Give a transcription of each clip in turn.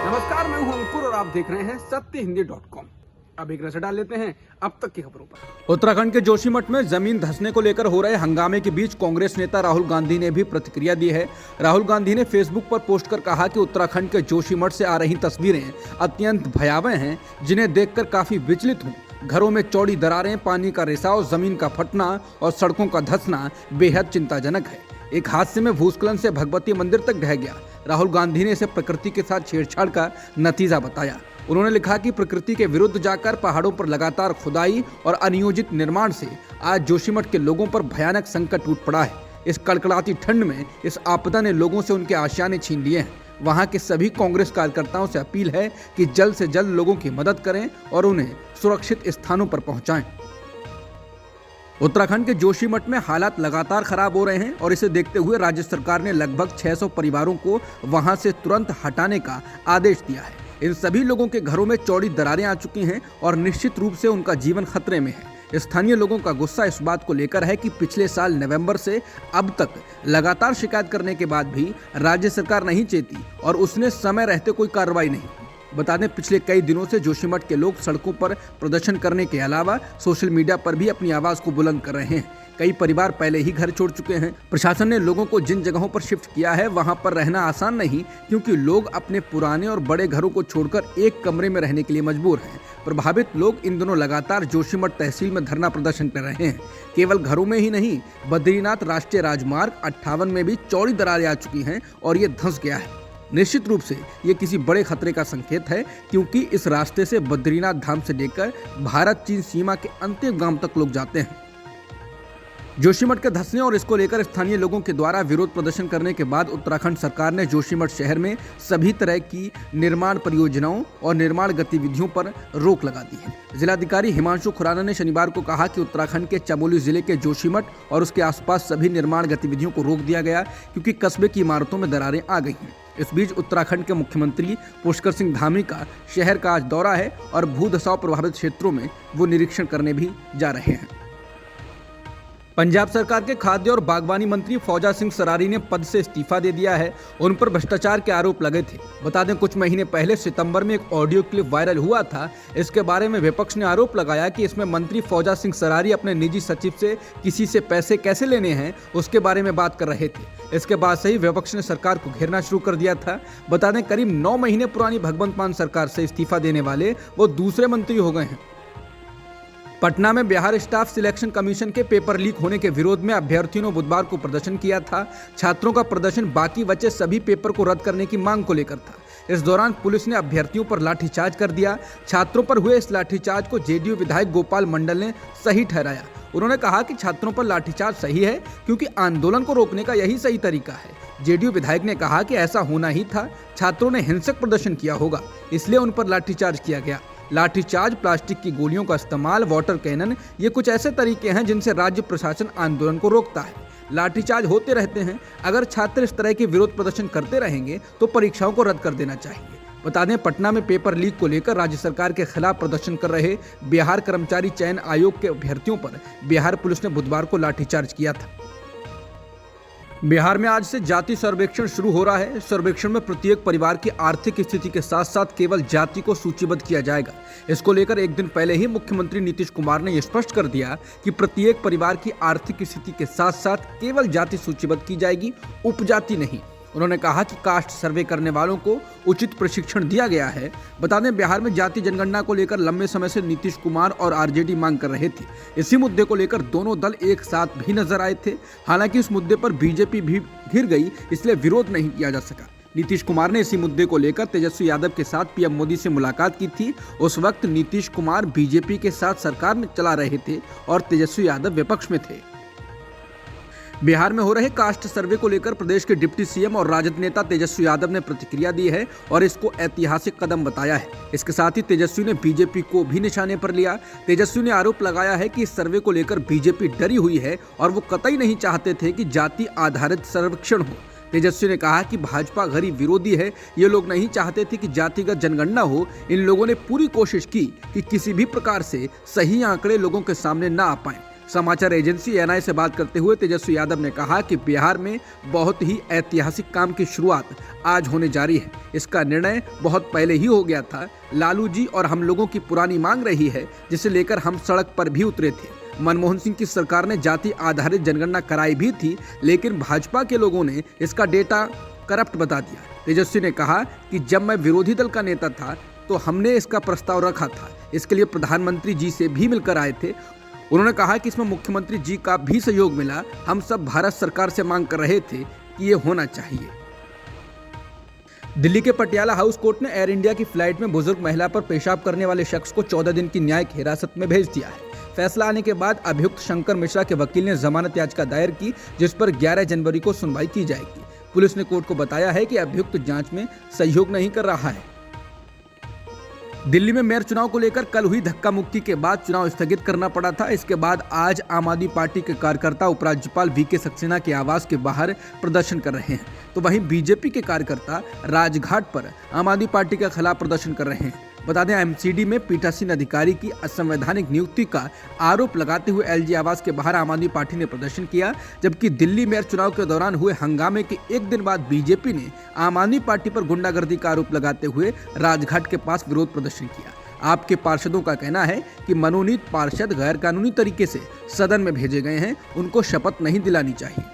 नमस्कार, मैं हूं अंकुर और आप देख रहे हैं सत्यहिंदी.com। अब एक नजर डाल लेते हैं अब तक की खबरों पर। उत्तराखंड के जोशीमठ में जमीन धंसने को लेकर हो रहे हंगामे के बीच कांग्रेस नेता राहुल गांधी ने भी प्रतिक्रिया दी है। राहुल गांधी ने फेसबुक पर पोस्ट कर कहा कि उत्तराखंड के जोशीमठ से आ रही तस्वीरें अत्यंत भयावह हैं, जिन्हें देखकर काफी विचलित हूँ। घरों में चौड़ी दरारें, पानी का रिसाव, जमीन का फटना और सड़कों का धंसना बेहद चिंताजनक है। एक हादसे में भूस्खलन से भगवती मंदिर तक ढह गया। राहुल गांधी ने इसे प्रकृति के साथ छेड़छाड़ का नतीजा बताया। उन्होंने लिखा कि प्रकृति के विरुद्ध जाकर पहाड़ों पर लगातार खुदाई और अनियोजित निर्माण से आज जोशीमठ के लोगों पर भयानक संकट टूट पड़ा है। इस कड़कड़ाती ठंड में इस आपदा ने लोगों से उनके आशियाने छीन लिए हैं। वहां के सभी कांग्रेस कार्यकर्ताओं से अपील है कि जल्द से जल्द लोगों की मदद करें और उन्हें सुरक्षित स्थानों पर पहुंचाएं। उत्तराखंड के जोशीमठ में हालात लगातार खराब हो रहे हैं और इसे देखते हुए राज्य सरकार ने लगभग 600 परिवारों को वहां से तुरंत हटाने का आदेश दिया है। इन सभी लोगों के घरों में चौड़ी दरारें आ चुकी हैं और निश्चित रूप से उनका जीवन खतरे में है। स्थानीय लोगों का गुस्सा इस बात को लेकर है कि पिछले साल नवंबर से अब तक लगातार शिकायत करने के बाद भी राज्य सरकार नहीं चेती और उसने समय रहते कोई कार्रवाई नहीं। बता दें, पिछले कई दिनों से जोशीमठ के लोग सड़कों पर प्रदर्शन करने के अलावा सोशल मीडिया पर भी अपनी आवाज को बुलंद कर रहे हैं। कई परिवार पहले ही घर छोड़ चुके हैं। प्रशासन ने लोगों को जिन जगहों पर शिफ्ट किया है वहां पर रहना आसान नहीं, क्योंकि लोग अपने पुराने और बड़े घरों को छोड़कर एक कमरे में रहने के लिए मजबूर हैं। प्रभावित लोग इन दिनों लगातार जोशीमठ तहसील में धरना प्रदर्शन कर रहे हैं। केवल घरों में ही नहीं, बद्रीनाथ राष्ट्रीय राजमार्ग 58 में भी चौड़ी दरारें आ चुकी हैं और ये धंस गया है। निश्चित रूप से ये किसी बड़े खतरे का संकेत है, क्योंकि इस रास्ते से बद्रीनाथ धाम से लेकर भारत चीन सीमा के अंतिम गांव तक लोग जाते हैं। जोशीमठ के धंसने और इसको लेकर स्थानीय लोगों के द्वारा विरोध प्रदर्शन करने के बाद उत्तराखंड सरकार ने जोशीमठ शहर में सभी तरह की निर्माण परियोजनाओं और निर्माण गतिविधियों पर रोक लगा दी है। जिलाधिकारी हिमांशु खुराना ने शनिवार को कहा कि उत्तराखंड के चमोली जिले के जोशीमठ और उसके आसपास सभी निर्माण गतिविधियों को रोक दिया गया, क्योंकि कस्बे की इमारतों में दरारें आ गई हैं। इस बीच उत्तराखंड के मुख्यमंत्री पुष्कर सिंह धामी का शहर का आज दौरा है और भू धसाव प्रभावित क्षेत्रों में वो निरीक्षण करने भी जा रहे हैं। पंजाब सरकार के खाद्य और बागवानी मंत्री फौजा सिंह सरारी ने पद से इस्तीफा दे दिया है। उन पर भ्रष्टाचार के आरोप लगे थे। बता दें, कुछ महीने पहले सितंबर में एक ऑडियो क्लिप वायरल हुआ था। इसके बारे में विपक्ष ने आरोप लगाया कि इसमें मंत्री फौजा सिंह सरारी अपने निजी सचिव से किसी से पैसे कैसे लेने हैं उसके बारे में बात कर रहे थे। इसके बाद से ही विपक्ष ने सरकार को घेरना शुरू कर दिया था। बता दें, करीब 9 महीने पुरानी भगवंत मान सरकार से इस्तीफा देने वाले वो दूसरे मंत्री हो गए हैं। पटना में बिहार स्टाफ सिलेक्शन कमीशन के पेपर लीक होने के विरोध में अभ्यर्थियों ने बुधवार को प्रदर्शन किया था। छात्रों का प्रदर्शन बाकी बचे सभी पेपर को रद्द करने की मांग को लेकर था। इस दौरान पुलिस ने अभ्यर्थियों पर लाठीचार्ज कर दिया। छात्रों पर हुए इस लाठीचार्ज को जेडीयू विधायक गोपाल मंडल ने सही ठहराया। उन्होंने कहा कि छात्रों पर लाठीचार्ज सही है, क्योंकि आंदोलन को रोकने का यही सही तरीका है। जेडीयू विधायक ने कहा कि ऐसा होना ही था। छात्रों ने हिंसक प्रदर्शन किया होगा, इसलिए उन पर लाठीचार्ज किया गया। लाठीचार्ज, प्लास्टिक की गोलियों का इस्तेमाल, वाटर कैनन, ये कुछ ऐसे तरीके हैं जिनसे राज्य प्रशासन आंदोलन को रोकता है। लाठीचार्ज होते रहते हैं। अगर छात्र इस तरह के विरोध प्रदर्शन करते रहेंगे तो परीक्षाओं को रद्द कर देना चाहिए। बता दें, पटना में पेपर लीक को लेकर राज्य सरकार के खिलाफ प्रदर्शन कर रहे बिहार कर्मचारी चयन आयोग के अभ्यर्थियों पर बिहार पुलिस ने बुधवार को लाठीचार्ज किया था। बिहार में आज से जाति सर्वेक्षण शुरू हो रहा है। सर्वेक्षण में प्रत्येक परिवार की आर्थिक स्थिति के साथ साथ केवल जाति को सूचीबद्ध किया जाएगा। इसको लेकर एक दिन पहले ही मुख्यमंत्री नीतीश कुमार ने यह स्पष्ट कर दिया कि प्रत्येक परिवार की आर्थिक स्थिति के साथ साथ केवल जाति सूचीबद्ध की जाएगी, उपजाति नहीं। उन्होंने कहा कि कास्ट सर्वे करने वालों को उचित प्रशिक्षण दिया गया है। बता दें, बिहार में जाति जनगणना को लेकर लंबे समय से नीतीश कुमार और आरजेडी मांग कर रहे थे। इसी मुद्दे को लेकर दोनों दल एक साथ भी नजर आए थे। हालांकि इस मुद्दे पर बीजेपी भी घिर गई, इसलिए विरोध नहीं किया जा सका। नीतीश कुमार ने इसी मुद्दे को लेकर तेजस्वी यादव के साथ पीएम मोदी से मुलाकात की थी। उस वक्त नीतीश कुमार बीजेपी के साथ सरकार में चला रहे थे और तेजस्वी यादव विपक्ष में थे। बिहार में हो रहे कास्ट सर्वे को लेकर प्रदेश के डिप्टी सीएम और राजद नेता तेजस्वी यादव ने प्रतिक्रिया दी है और इसको ऐतिहासिक कदम बताया है। इसके साथ ही तेजस्वी ने बीजेपी को भी निशाने पर लिया। तेजस्वी ने आरोप लगाया है कि इस सर्वे को लेकर बीजेपी डरी हुई है और वो कतई नहीं चाहते थे कि जाति आधारित सर्वेक्षण हो। तेजस्वी ने कहा कि भाजपा गरीब विरोधी है। ये लोग नहीं चाहते थे कि जातिगत जनगणना हो। इन लोगों ने पूरी कोशिश की कि किसी भी प्रकार से सही आंकड़े लोगों के सामने ना आ पाए। समाचार एजेंसी एएनआई से बात करते हुए तेजस्वी यादव ने कहा कि बिहार में बहुत ही ऐतिहासिक काम की शुरुआत आज होने जा रही है। इसका निर्णय बहुत पहले ही हो गया था। लालू जी और हम लोगों की पुरानी मांग रही है, जिसे लेकर हम सड़क पर भी उतरे थे। मनमोहन सिंह की सरकार ने जाति आधारित जनगणना कराई भी थी, लेकिन भाजपा के लोगों ने इसका डेटा करप्ट बता दिया। तेजस्वी ने कहा कि जब मैं विरोधी दल का नेता था तो हमने इसका प्रस्ताव रखा था। इसके लिए प्रधानमंत्री जी से भी मिलकर आए थे। उन्होंने कहा कि इसमें मुख्यमंत्री जी का भी सहयोग मिला। हम सब भारत सरकार से मांग कर रहे थे कि ये होना चाहिए। दिल्ली के पटियाला हाउस कोर्ट ने एयर इंडिया की फ्लाइट में बुजुर्ग महिला पर पेशाब करने वाले शख्स को 14 दिन की न्यायिक हिरासत में भेज दिया है। फैसला आने के बाद अभियुक्त शंकर मिश्रा के वकील ने जमानत याचिका दायर की, जिस पर 11 जनवरी को सुनवाई की जाएगी। पुलिस ने कोर्ट को बताया है कि अभियुक्त जांच में सहयोग नहीं कर रहा है। दिल्ली में मेयर चुनाव को लेकर कल हुई धक्का मुक्की के बाद चुनाव स्थगित करना पड़ा था। इसके बाद आज आम आदमी पार्टी के कार्यकर्ता उपराज्यपाल वीके सक्सेना के आवास के बाहर प्रदर्शन कर रहे हैं, तो वहीं बीजेपी के कार्यकर्ता राजघाट पर आम आदमी पार्टी के खिलाफ प्रदर्शन कर रहे हैं। बता दें, एमसीडी में पीठासीन अधिकारी की असंवैधानिक नियुक्ति का आरोप लगाते हुए एलजी आवास के बाहर आम आदमी पार्टी ने प्रदर्शन किया, जबकि दिल्ली मेयर चुनाव के दौरान हुए हंगामे के एक दिन बाद बीजेपी ने आम आदमी पार्टी पर गुंडागर्दी का आरोप लगाते हुए राजघाट के पास विरोध प्रदर्शन किया। आपके पार्षदों का कहना है कि मनोनीत पार्षद गैर कानूनी तरीके से सदन में भेजे गए हैं, उनको शपथ नहीं दिलानी चाहिए।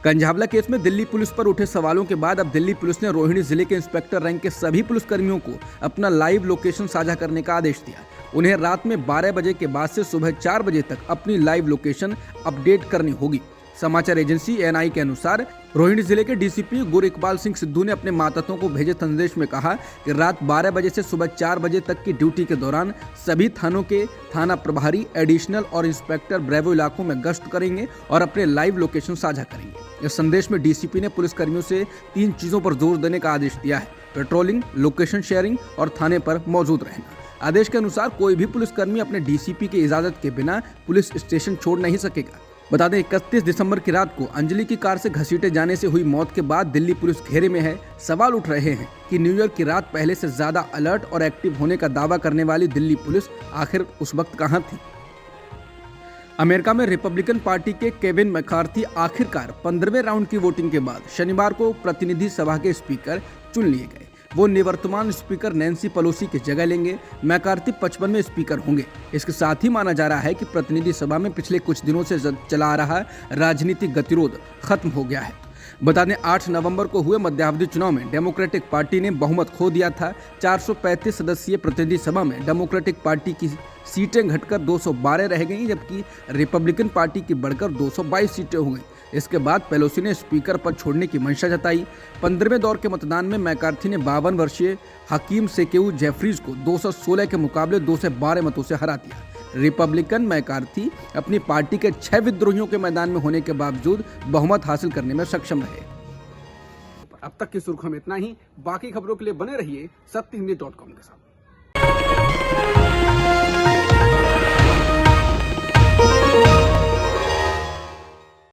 कंझावला केस में दिल्ली पुलिस पर उठे सवालों के बाद अब दिल्ली पुलिस ने रोहिणी जिले के इंस्पेक्टर रैंक के सभी पुलिसकर्मियों को अपना लाइव लोकेशन साझा करने का आदेश दिया। उन्हें रात में 12 बजे के बाद से सुबह 4 बजे तक अपनी लाइव लोकेशन अपडेट करनी होगी। समाचार एजेंसी एएनआई के अनुसार रोहिणी जिले के डीसीपी गुर इकबाल सिंह सिद्धू ने अपने मातहतों को भेजे संदेश में कहा कि रात 12 बजे से सुबह 4 बजे तक की ड्यूटी के दौरान सभी थानों के थाना प्रभारी, एडिशनल और इंस्पेक्टर ब्रेवो इलाकों में गश्त करेंगे और अपने लाइव लोकेशन साझा करेंगे। इस संदेश में डीसीपी ने पुलिसकर्मियों से 3 चीजों पर जोर देने का आदेश दिया है: पेट्रोलिंग, लोकेशन शेयरिंग और थाने पर मौजूद रहना। आदेश के अनुसार कोई भी पुलिसकर्मी अपने डीसीपी की इजाजत के बिना पुलिस स्टेशन छोड़ नहीं सकेगा। बता दें, 31 दिसंबर की रात को अंजलि की कार से घसीटे जाने से हुई मौत के बाद दिल्ली पुलिस घेरे में है। सवाल उठ रहे हैं कि न्यू ईयर की रात पहले से ज्यादा अलर्ट और एक्टिव होने का दावा करने वाली दिल्ली पुलिस आखिर उस वक्त कहां थी। अमेरिका में रिपब्लिकन पार्टी के केविन मैकार्थी आखिरकार 15वें राउंड की वोटिंग के बाद शनिवार को प्रतिनिधि सभा के स्पीकर चुन लिए गए। वो निवर्तमान स्पीकर नैन्सी पेलोसी की जगह लेंगे। मैकार्थी 55वें स्पीकर होंगे। इसके साथ ही माना जा रहा है कि प्रतिनिधि सभा में पिछले कुछ दिनों से चला आ रहा राजनीतिक गतिरोध खत्म हो गया है। बता दें, 8 नवंबर को हुए मध्यावधि चुनाव में डेमोक्रेटिक पार्टी ने बहुमत खो दिया था। 435 सदस्यीय प्रतिनिधि सभा में डेमोक्रेटिक पार्टी की सीटें घटकर 212 रह गईं, जबकि रिपब्लिकन पार्टी की बढ़कर 222 सीटें हो गईं। इसके बाद पेलोसी ने स्पीकर पद छोड़ने की मंशा जताई। 15वें दौर के मतदान में मैकार्थी ने 52 वर्षीय हकीम सेकेऊ जेफरीज को 216 के मुकाबले 212 मतों से हरा दिया। रिपब्लिकन मैकार्थी अपनी पार्टी के 6 विद्रोहियों के मैदान में होने के बावजूद बहुमत हासिल करने में सक्षम रहे। अब तक की सुर्खियों में इतना ही। बाकी खबरों के लिए बने रहिए सत्यहिंदी.com के साथ।